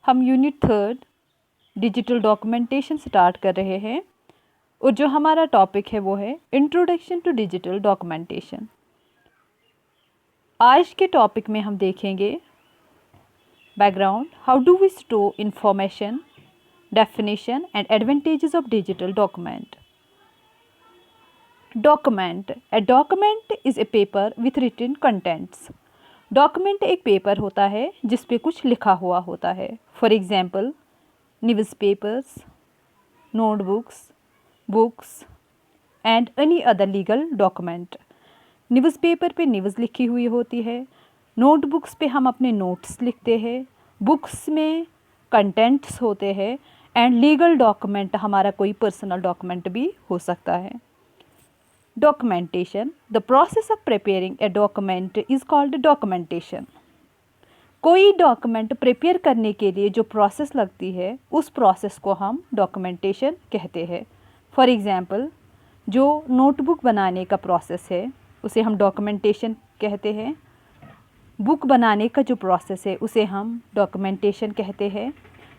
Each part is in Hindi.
हम यूनिट 3 डिजिटल डॉक्यूमेंटेशन स्टार्ट कर रहे हैं और जो हमारा टॉपिक है वो है इंट्रोडक्शन टू डिजिटल डॉक्यूमेंटेशन। आज के टॉपिक में हम देखेंगे background, how do we store information, definition and advantages of digital document. Document, a document is a paper with written contents. Document एक पेपर होता है जिस पे कुछ लिखा हुआ होता है। For example newspapers, notebooks, books and any other legal document. Newspaper पे न्यूज़ लिखी हुई होती है, नोटबुक्स पे हम अपने नोट्स लिखते हैं, बुक्स में कंटेंट्स होते हैं एंड लीगल डॉक्यूमेंट हमारा कोई पर्सनल डॉक्यूमेंट भी हो सकता है। Documentation, the process of preparing A document is called documentation. कोई डॉक्यूमेंट प्रिपेयर करने के लिए जो प्रोसेस लगती है उस प्रोसेस को हम डॉक्यूमेंटेशन कहते हैं। फॉर एग्ज़ाम्पल जो नोटबुक बनाने का प्रोसेस है उसे हम डॉक्यूमेंटेशन कहते हैं। बुक बनाने का जो प्रोसेस है उसे हम डॉक्यूमेंटेशन कहते हैं।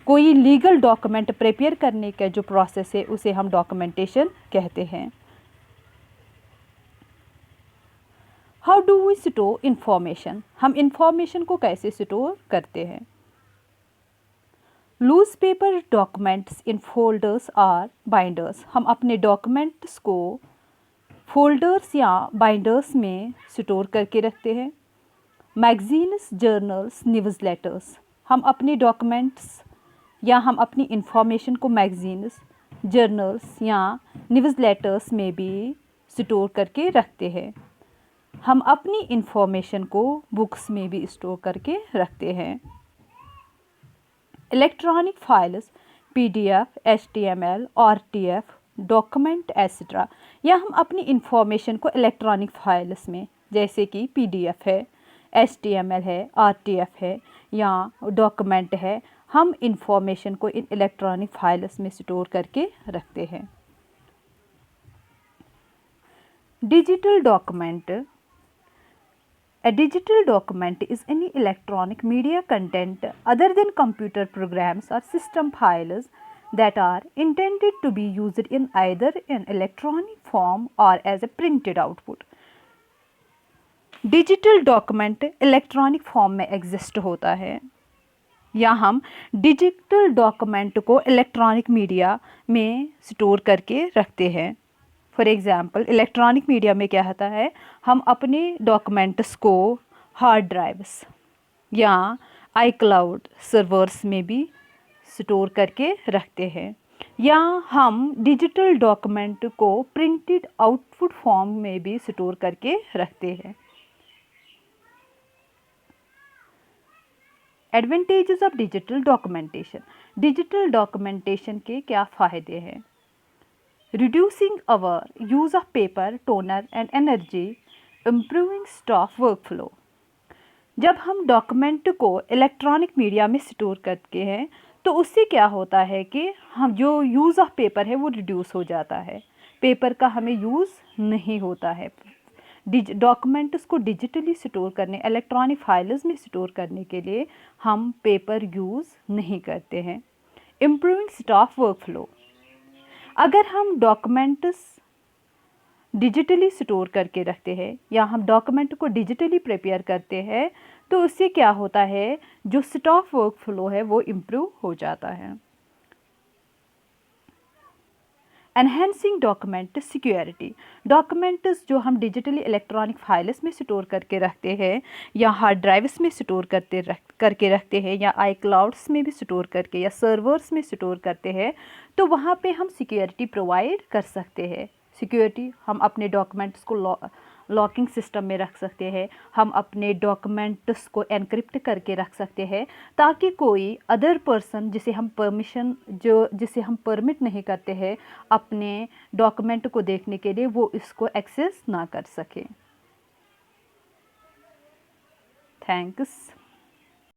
कोई लीगल डॉक्यूमेंट प्रिपेयर करने का जो प्रोसेस है उसे हम डॉक्यूमेंटेशन कहते हैं। How do we store information, हम इंफॉर्मेशन को कैसे स्टोर करते हैं। Loose paper documents in folders or binders, हम अपने डॉक्यूमेंट्स को फोल्डर्स या बाइंडर्स में स्टोर करके रखते हैं। मैगजीन्स, जर्नल्स, न्यूज़ लेटर्स, हम अपने डॉक्यूमेंट्स या हम अपनी इंफॉर्मेशन को मैगजीन्स, जर्नल्स या न्यूज़ लेटर्स में भी स्टोर करके रखते हैं। हम अपनी इंफॉर्मेशन को बुक्स में भी स्टोर करके रखते हैं। Electronic files, PDF, HTML, RTF, document etcetera, या हम अपनी इंफॉर्मेशन को इलेक्ट्रॉनिक फाइल्स में जैसे कि PDF है, HTML है, RTF है या डॉक्यूमेंट है, हम इंफॉर्मेशन को इन इलेक्ट्रॉनिक फाइल्स में स्टोर करके रखते हैं। Digital document, a digital document is any electronic media content other than computer programs or system files that are intended to be used in either an electronic form or as a printed output. Digital document electronic form में एग्जिस्ट होता है या हम डिजिटल डॉक्यूमेंट को इलेक्ट्रॉनिक मीडिया में स्टोर करके रखते हैं। फॉर एग्ज़ाम्पल इलेक्ट्रॉनिक मीडिया में क्या होता है, हम अपने डॉक्यूमेंट्स को हार्ड ड्राइव्स या iCloud सर्वर्स में भी स्टोर करके रखते हैं या हम डिजिटल डॉक्यूमेंट को प्रिंटेड आउटपुट फॉर्म में भी स्टोर करके रखते हैं। Advantages of digital documentation, digital documentation के क्या फ़ायदे हैं। Reducing our use of paper, toner and energy, improving staff workflow। जब हम डॉक्यूमेंट को इलेक्ट्रॉनिक मीडिया में स्टोर करते हैं तो उससे क्या होता है कि हम जो यूज़ ऑफ पेपर है वो रिड्यूस हो जाता है, पेपर का हमें यूज़ नहीं होता है। डॉक्यूमेंट्स को डिजिटली स्टोर करने, इलेक्ट्रॉनिक फाइल्स में स्टोर करने के लिए हम पेपर यूज़ नहीं करते हैं। इम्प्रूविंग स्टाफ वर्कफ्लो, अगर हम डॉक्यूमेंट्स डिजिटली स्टोर करके रखते हैं या हम डॉक्यूमेंट को डिजिटली प्रिपेयर करते हैं तो उससे क्या होता है, जो स्टाफ वर्क फ्लो है वो इम्प्रूव हो जाता है। एनहेंसिंग डॉक्यूमेंट सिक्योरिटी, डॉक्यूमेंट्स जो हम डिजिटली इलेक्ट्रॉनिक फाइल्स में स्टोर करके रखते हैं या हार्ड ड्राइव्स में स्टोर करके रखते हैं या iClouds में भी स्टोर करके या सर्वर्स में स्टोर करते हैं तो वहाँ पे हम सिक्योरिटी प्रोवाइड कर सकते हैं। सिक्योरिटी, हम अपने डॉक्यूमेंट्स को लॉकिंग सिस्टम में रख सकते हैं, हम अपने डॉक्यूमेंट्स को एनक्रिप्ट करके रख सकते हैं ताकि कोई अदर पर्सन जिसे हम परमिट नहीं करते हैं अपने डॉक्यूमेंट को देखने के लिए, वो इसको एक्सेस ना कर सके। थैंक्स।